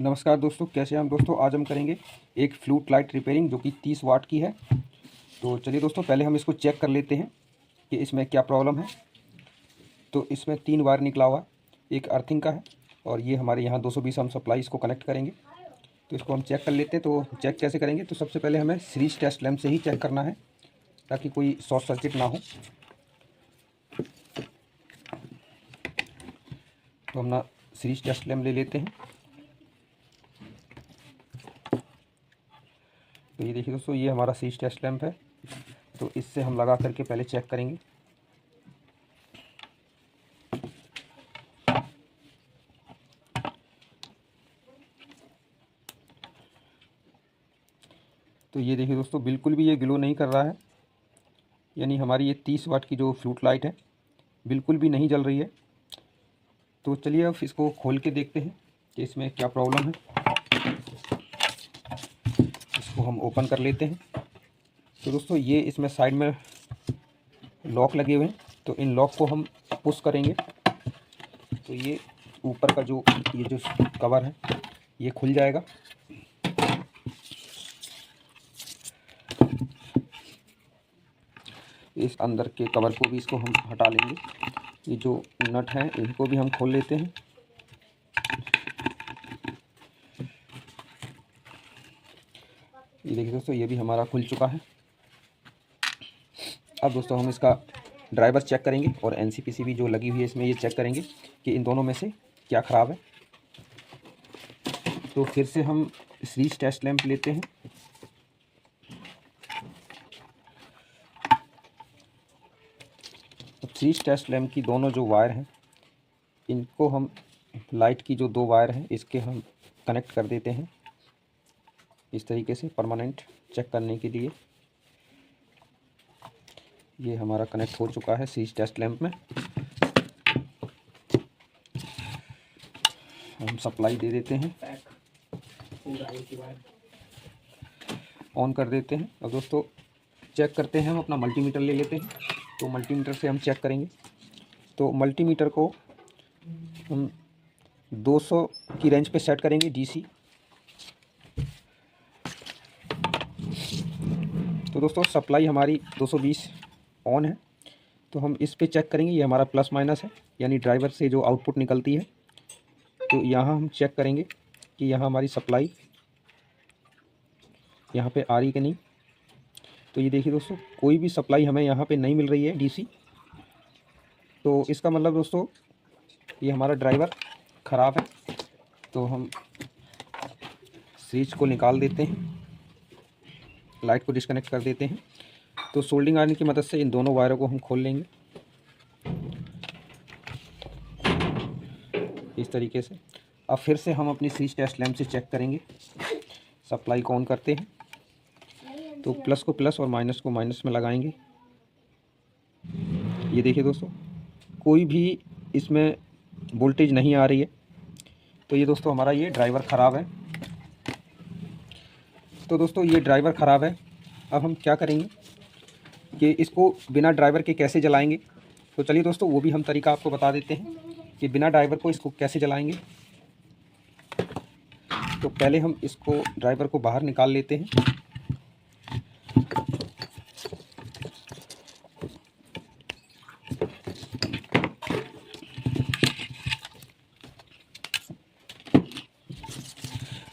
नमस्कार दोस्तों, कैसे हैं हम दोस्तों। आज हम करेंगे एक फ्लूट लाइट रिपेयरिंग जो कि 30 वाट की है। तो चलिए दोस्तों, पहले हम इसको चेक कर लेते हैं कि इसमें क्या प्रॉब्लम है। तो इसमें 3 वायर निकला हुआ है, एक अर्थिंग का है और ये हमारे यहाँ 220 हम सप्लाई इसको कनेक्ट करेंगे। तो इसको हम चेक कर लेते हैं। तो चेक कैसे करेंगे, तो सबसे पहले हमें सीरीज टेस्ट लैंप से ही चेक करना है ताकि कोई शॉर्ट सर्किट ना हो। तो हम ना सीरीज टेस्ट लैंप ले लेते हैं। तो ये देखिए दोस्तों, ये हमारा सीरीज टेस्ट लैंप है। तो इससे हम लगा करके पहले चेक करेंगे। तो ये देखिए दोस्तों, बिल्कुल भी ये ग्लो नहीं कर रहा है, यानी हमारी ये 30 वाट की जो फ्लूट लाइट है बिल्कुल भी नहीं जल रही है। तो चलिए अब इसको खोल के देखते हैं कि इसमें क्या प्रॉब्लम है। इसको हम ओपन कर लेते हैं। तो दोस्तों, ये इसमें साइड में लॉक लगे हुए हैं, तो इन लॉक को हम पुश करेंगे तो ये ऊपर का ये जो कवर है ये खुल जाएगा। इस अंदर के कवर को भी इसको हम हटा लेंगे। ये जो नट हैं इनको भी हम खोल लेते हैं। ये देखिए दोस्तों, ये भी हमारा खुल चुका है। अब दोस्तों हम इसका ड्राइवर चेक करेंगे और एनसीपीसी जो लगी हुई है इसमें ये चेक करेंगे कि इन दोनों में से क्या ख़राब है। तो फिर से हम सीरीज टेस्ट लैंप लेते हैं। तो सीरीज टेस्ट लैंप की दोनों जो वायर हैं इनको हम लाइट की जो 2 वायर हैं इसके हम कनेक्ट कर देते हैं इस तरीके से परमानेंट चेक करने के लिए। ये हमारा कनेक्ट हो चुका है सीरीज टेस्ट लैंप में। हम सप्लाई दे देते हैं, ऑन कर देते हैं। अब दोस्तों चेक करते हैं, हम अपना मल्टीमीटर ले लेते हैं। तो मल्टीमीटर से हम चेक करेंगे। तो मल्टीमीटर को हम 200 की रेंज पे सेट करेंगे डीसी। तो दोस्तों सप्लाई हमारी 220 ऑन है। तो हम इस पे चेक करेंगे, ये हमारा प्लस माइनस है यानी ड्राइवर से जो आउटपुट निकलती है। तो यहाँ हम चेक करेंगे कि यहाँ हमारी सप्लाई यहाँ पे आ रही कि नहीं। तो ये देखिए दोस्तों, कोई भी सप्लाई हमें यहाँ पे नहीं मिल रही है डीसी। तो इसका मतलब दोस्तों ये हमारा ड्राइवर ख़राब है। तो हम स्विच को निकाल देते हैं, लाइट को डिस्कनेक्ट कर देते हैं। तो सोल्डिंग आयरन की मदद से इन दोनों वायरों को हम खोल लेंगे इस तरीके से। अब फिर से हम अपनी सीरीज टेस्ट लैंप से चेक करेंगे। सप्लाई को ऑन करते हैं, तो प्लस को प्लस और माइनस को माइनस में लगाएंगे। ये देखिए दोस्तों, कोई भी इसमें वोल्टेज नहीं आ रही है। तो ये दोस्तों हमारा ये ड्राइवर ख़राब है। तो दोस्तों ये ड्राइवर ख़राब है। अब हम क्या करेंगे कि इसको बिना ड्राइवर के कैसे जलाएंगे। तो चलिए दोस्तों वो भी हम तरीका आपको बता देते हैं कि बिना ड्राइवर को इसको कैसे जलाएंगे। तो पहले हम इसको ड्राइवर को बाहर निकाल लेते हैं।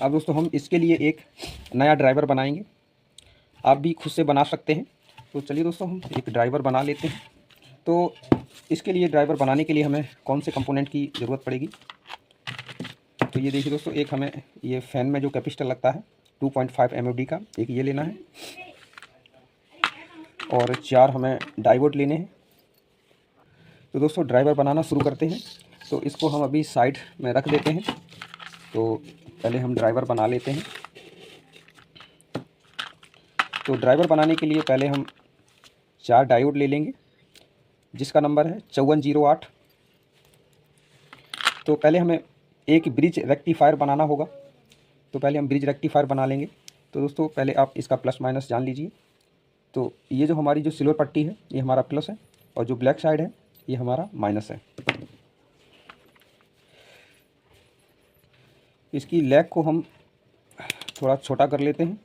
अब दोस्तों हम इसके लिए एक नया ड्राइवर बनाएंगे। आप भी खुद से बना सकते हैं। तो चलिए दोस्तों हम एक ड्राइवर बना लेते हैं। तो इसके लिए ड्राइवर बनाने के लिए हमें कौन से कंपोनेंट की ज़रूरत पड़ेगी। तो ये देखिए दोस्तों, एक हमें ये फ़ैन में जो कैपेसिटर लगता है 2.5 MFD का, एक ये लेना है और 4 हमें डायोड लेने हैं। तो दोस्तों ड्राइवर बनाना शुरू करते हैं। तो इसको हम अभी साइड में रख देते हैं। तो पहले हम ड्राइवर बना लेते हैं। तो ड्राइवर बनाने के लिए पहले हम 4 डायोड ले लेंगे जिसका नंबर है 5408। तो पहले हमें एक ब्रिज रेक्टिफायर बनाना होगा। तो पहले हम ब्रिज रेक्टिफायर बना लेंगे। तो दोस्तों पहले आप इसका प्लस माइनस जान लीजिए। तो ये जो हमारी जो सिल्वर पट्टी है ये हमारा प्लस है और जो ब्लैक साइड है ये हमारा माइनस है। इसकी लेग को हम थोड़ा छोटा कर लेते हैं।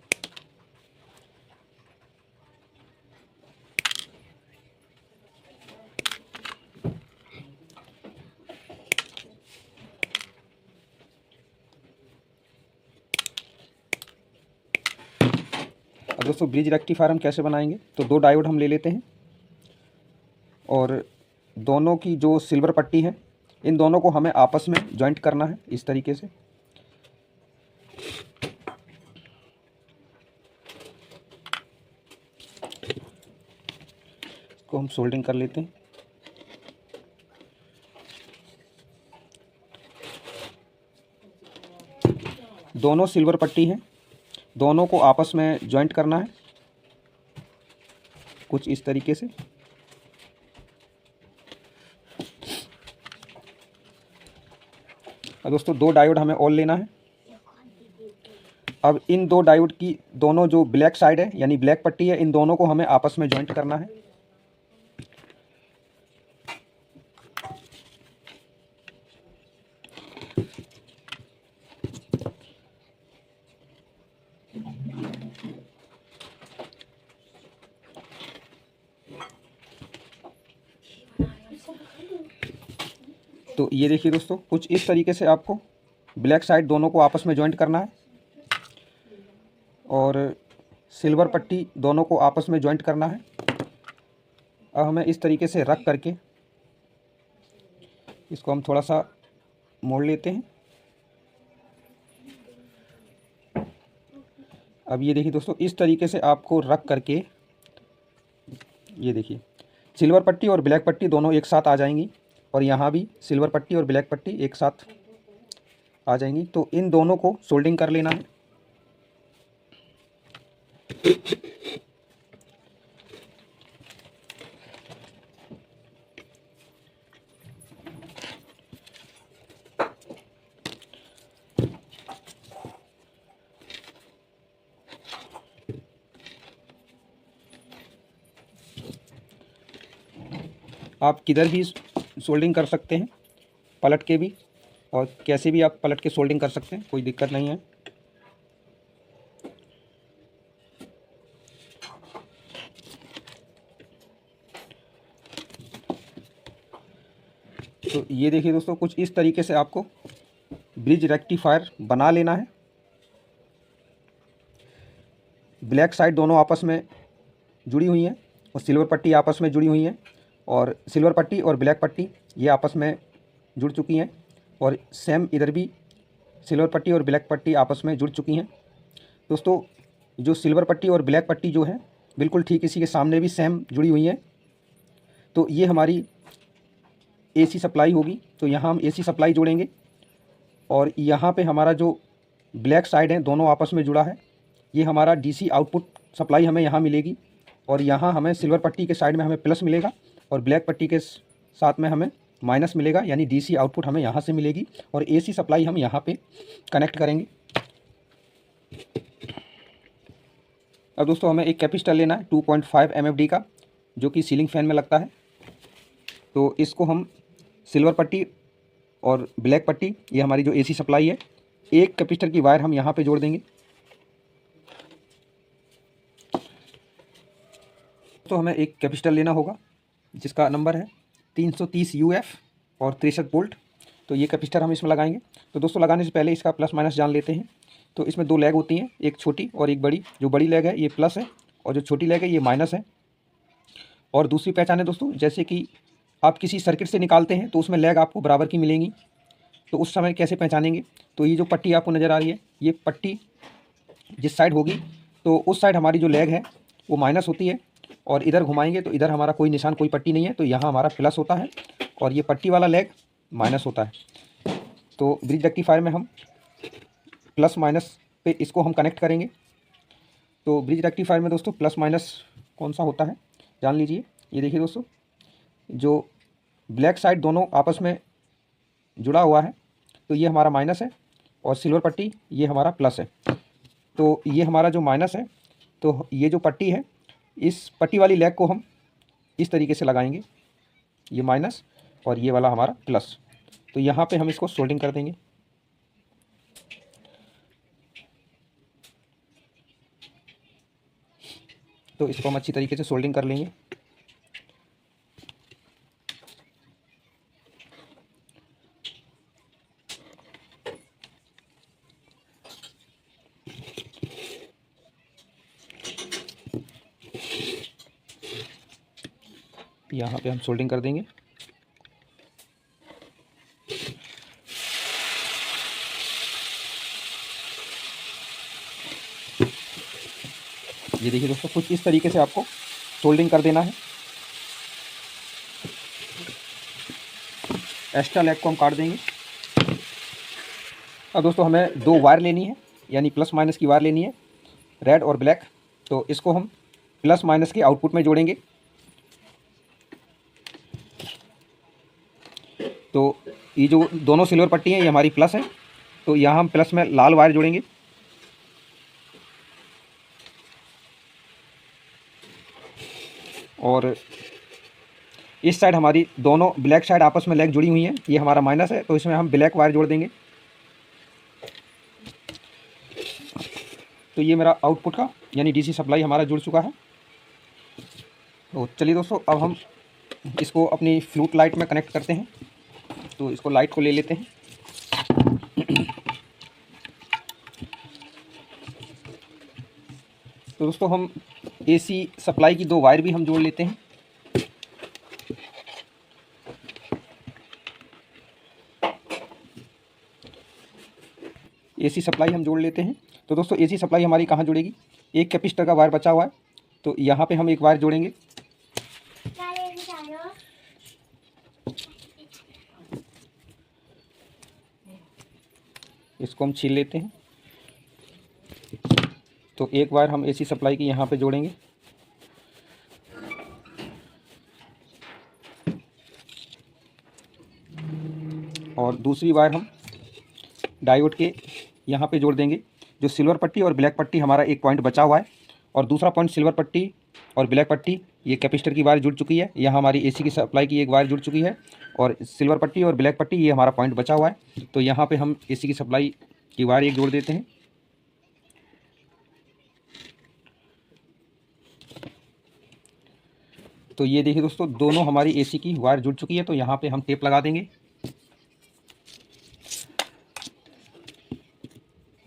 अब दोस्तों ब्रिज रेक्टिफायर हम कैसे बनाएंगे, तो 2 डायोड हम ले लेते हैं और दोनों की जो सिल्वर पट्टी है इन दोनों को हमें आपस में जॉइंट करना है इस तरीके से। इसको हम सोल्डिंग कर लेते हैं। दोनों सिल्वर पट्टी हैं, दोनों को आपस में जॉइंट करना है कुछ इस तरीके से। अब दोस्तों 2 डायोड हमें और लेना है। अब इन 2 डायोड की दोनों जो ब्लैक साइड है यानी ब्लैक पट्टी है इन दोनों को हमें आपस में जॉइंट करना है। तो ये देखिए दोस्तों, कुछ इस तरीके से आपको ब्लैक साइड दोनों को आपस में जॉइंट करना है और सिल्वर पट्टी दोनों को आपस में जॉइंट करना है। अब हमें इस तरीके से रख करके इसको हम थोड़ा सा मोड़ लेते हैं। अब ये देखिए दोस्तों, इस तरीके से आपको रख करके ये देखिए सिल्वर पट्टी और ब्लैक पट्टी दोनों एक साथ आ जाएंगी और यहाँ भी सिल्वर पट्टी और ब्लैक पट्टी एक साथ आ जाएंगी। तो इन दोनों को सोल्डिंग कर लेना है। आप किधर भी सोल्डिंग कर सकते हैं, पलट के भी, और कैसे भी आप पलट के सोल्डिंग कर सकते हैं, कोई दिक्कत नहीं है। तो ये देखिए दोस्तों, कुछ इस तरीके से आपको ब्रिज रेक्टिफायर बना लेना है। ब्लैक साइड दोनों आपस में जुड़ी हुई हैं और सिल्वर पट्टी आपस में जुड़ी हुई हैं और सिल्वर पट्टी और ब्लैक पट्टी ये आपस में जुड़ चुकी हैं और सेम इधर भी सिल्वर पट्टी और ब्लैक पट्टी आपस में जुड़ चुकी हैं। दोस्तों जो सिल्वर पट्टी और ब्लैक पट्टी जो है बिल्कुल ठीक इसी के सामने भी सेम जुड़ी हुई हैं। तो ये हमारी एसी सप्लाई होगी। तो यहाँ हम एसी सप्लाई जोड़ेंगे और यहाँ पे हमारा जो ब्लैक साइड है दोनों आपस में जुड़ा है, ये हमारा डीसी आउटपुट सप्लाई हमें यहाँ मिलेगी और यहाँ हमें सिल्वर पट्टी के साइड में हमें प्लस मिलेगा और ब्लैक पट्टी के साथ में हमें माइनस मिलेगा, यानी डीसी आउटपुट हमें यहाँ से मिलेगी और एसी सप्लाई हम यहाँ पे कनेक्ट करेंगे। अब दोस्तों हमें एक कैपेसिटर लेना है 2.5 MFD का, जो कि सीलिंग फैन में लगता है। तो इसको हम सिल्वर पट्टी और ब्लैक पट्टी, ये हमारी जो एसी सप्लाई है, एक कैपेसिटर की वायर हम यहाँ पे जोड़ देंगे। तो हमें एक कैपेसिटर लेना होगा जिसका नंबर है 330 UF और 63 वोल्ट। तो ये कैपेसिटर हम इसमें लगाएंगे। तो दोस्तों लगाने से पहले इसका प्लस माइनस जान लेते हैं। तो इसमें 2 लेग होती हैं, एक छोटी और एक बड़ी। जो बड़ी लेग है ये प्लस है और जो छोटी लेग है ये माइनस है। और दूसरी पहचान है दोस्तों, जैसे कि आप किसी सर्किट से निकालते हैं तो उसमें लेग आपको बराबर की मिलेंगी। तो उस समय कैसे पहचानेंगे, तो ये जो पट्टी आपको नज़र आ रही है, ये पट्टी जिस साइड होगी तो उस साइड हमारी जो लेग है वो माइनस होती है और इधर घुमाएंगे तो इधर हमारा कोई निशान, कोई पट्टी नहीं है, तो यहाँ हमारा प्लस होता है और ये पट्टी वाला लेग माइनस होता है। तो ब्रिज रेक्टिफायर में हम प्लस माइनस पे इसको हम कनेक्ट करेंगे। तो ब्रिज रेक्टिफायर में दोस्तों प्लस माइनस कौन सा होता है जान लीजिए। ये देखिए दोस्तों, जो ब्लैक साइड दोनों आपस में जुड़ा हुआ है तो ये हमारा माइनस है और सिल्वर पट्टी ये हमारा प्लस है। तो ये हमारा जो माइनस है, तो ये जो पट्टी है इस पट्टी वाली लेग को हम इस तरीके से लगाएंगे, ये माइनस और ये वाला हमारा प्लस। तो यहाँ पे हम इसको सोल्डिंग कर देंगे। तो इसको हम अच्छी तरीके से सोल्डिंग कर लेंगे। यहाँ पे हम सोल्डिंग कर देंगे। ये देखिए दोस्तों, कुछ इस तरीके से आपको सोल्डिंग कर देना है। एक्स्ट्रा लेग को हम काट देंगे। अब दोस्तों हमें दो वायर लेनी है, यानी प्लस माइनस की वायर लेनी है, रेड और ब्लैक। तो इसको हम प्लस माइनस के आउटपुट में जोड़ेंगे। तो ये जो दोनों सिल्वर पट्टी हैं ये हमारी प्लस है, तो यहाँ हम प्लस में लाल वायर जोड़ेंगे। और इस साइड हमारी दोनों ब्लैक साइड आपस में लेग जुड़ी हुई हैं, ये हमारा माइनस है, तो इसमें हम ब्लैक वायर जोड़ देंगे। तो ये मेरा आउटपुट का यानी डीसी सप्लाई हमारा जुड़ चुका है। तो चलिए दोस्तों, अब हम इसको अपनी फ्लूट लाइट में कनेक्ट करते हैं। तो इसको लाइट को ले लेते हैं। तो दोस्तों हम एसी सप्लाई की दो वायर भी हम जोड़ लेते हैं। एसी सप्लाई हम जोड़ लेते हैं। तो दोस्तों एसी सप्लाई हमारी कहाँ जुड़ेगी, एक कैपेसिटर का वायर बचा हुआ है, तो यहाँ पे हम एक वायर जोड़ेंगे। इसको हम छील लेते हैं। तो एक वायर हम एसी सप्लाई की यहाँ पे जोड़ेंगे। और दूसरी वायर हम डायोड के यहाँ पे जोड़ देंगे। जो सिल्वर पट्टी और ब्लैक पट्टी हमारा एक पॉइंट बचा हुआ है, और दूसरा पॉइंट सिल्वर पट्टी और ब्लैक पट्टी ये कैपेसिटर की वायर जुड़ चुकी है। यहाँ हमारी एसी की सप्लाई की एक वायर जुड़ चुकी है, और सिल्वर पट्टी और ब्लैक पट्टी ये हमारा पॉइंट बचा हुआ है। तो यहाँ पे हम एसी की सप्लाई की वायर एक जोड़ देते हैं। तो ये देखिए दोस्तों, दोनों हमारी एसी की वायर जुड़ चुकी है। तो यहाँ पे हम टेप लगा देंगे।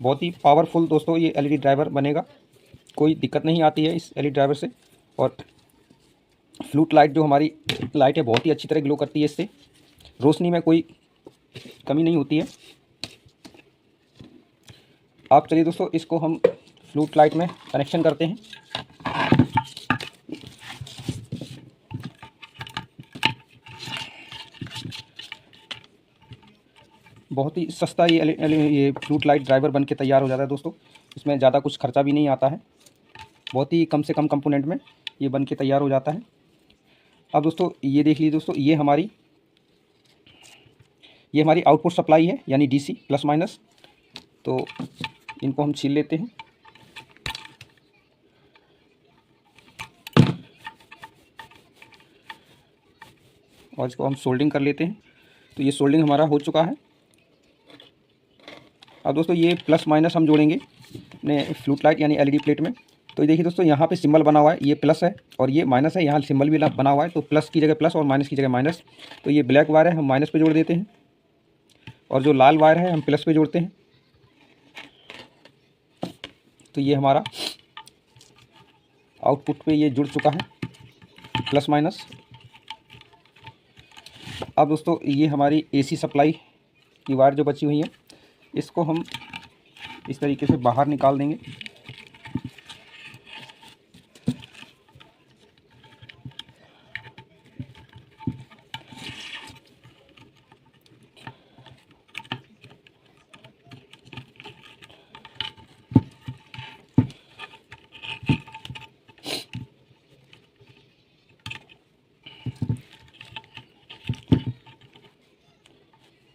बहुत ही पावरफुल दोस्तों ये एलईडी ड्राइवर बनेगा, कोई दिक्कत नहीं आती है इस एलईडी ड्राइवर से। और फ्लूट लाइट जो हमारी लाइट है बहुत ही अच्छी तरह ग्लो करती है, इससे रोशनी में कोई कमी नहीं होती है। आप चलिए दोस्तों, इसको हम फ्लूट लाइट में कनेक्शन करते हैं। बहुत ही सस्ता ये फ्लूट लाइट ड्राइवर बन के तैयार हो जाता है दोस्तों। इसमें ज़्यादा कुछ खर्चा भी नहीं आता है, बहुत ही कम से कम कंपोनेंट में ये बन के तैयार हो जाता है। अब दोस्तों ये देख लीजिए दोस्तों, ये हमारी आउटपुट सप्लाई है, यानी डीसी प्लस माइनस। तो इनको हम छील लेते हैं। और इसको हम सोल्डिंग कर लेते हैं। तो ये सोल्डिंग हमारा हो चुका है। अब दोस्तों ये प्लस माइनस हम जोड़ेंगे अपने फ्लूट लाइट यानी एलईडी प्लेट में। तो ये देखिए दोस्तों, यहाँ पे सिंबल बना हुआ है, ये प्लस है और ये माइनस है। यहाँ सिंबल भी बना हुआ है, तो प्लस की जगह प्लस और माइनस की जगह माइनस। तो ये ब्लैक वायर है, हम माइनस पे जोड़ देते हैं, और जो लाल वायर है हम प्लस पे जोड़ते हैं। तो ये हमारा आउटपुट पे ये जुड़ चुका है, प्लस माइनस। अब दोस्तों ये हमारी एसी सप्लाई की वायर जो बची हुई है, इसको हम इस तरीके से बाहर निकाल देंगे।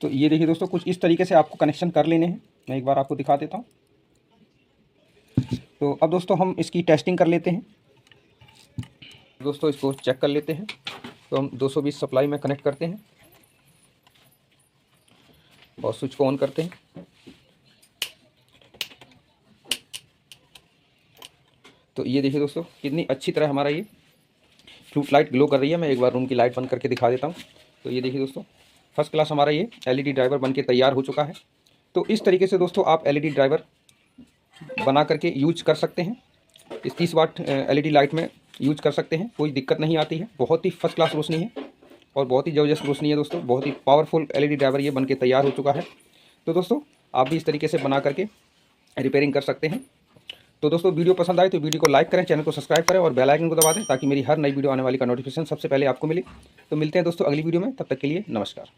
तो ये देखिए दोस्तों, कुछ इस तरीके से आपको कनेक्शन कर लेने हैं। मैं एक बार आपको दिखा देता हूँ। तो अब दोस्तों हम इसकी टेस्टिंग कर लेते हैं। दोस्तों इसको चेक कर लेते हैं। तो हम 220 सप्लाई में कनेक्ट करते हैं और स्विच को ऑन करते हैं। तो ये देखिए दोस्तों कितनी अच्छी तरह हमारा ये फ्लूट लाइट ग्लो कर रही है। मैं एक बार रूम की लाइट बंद करके दिखा देता हूँ। तो ये देखिए दोस्तों फर्स्ट क्लास हमारा ये एलईडी ड्राइवर बन के तैयार हो चुका है। तो इस तरीके से दोस्तों आप एलईडी ड्राइवर बना करके यूज कर सकते हैं। इस 30 वाट एलईडी लाइट में यूज कर सकते हैं, कोई दिक्कत नहीं आती है। बहुत ही फर्स्ट क्लास रोशनी है और बहुत ही ज़बरदस्त रोशनी है दोस्तों। बहुत ही पावरफुल एलईडी ड्राइवर ये बन के तैयार हो चुका है। तो दोस्तों आप भी इस तरीके से बना करके रिपेयरिंग कर सकते हैं। तो दोस्तों वीडियो पसंद आए तो वीडियो को लाइक करें, चैनल को सब्सक्राइब करें और बेल आइकन को दबा दें ताकि मेरी हर नई वीडियो आने वाली का नोटिफिकेशन सबसे पहले आपको मिले। तो मिलते हैं दोस्तों अगली वीडियो में, तब तक के लिए नमस्कार।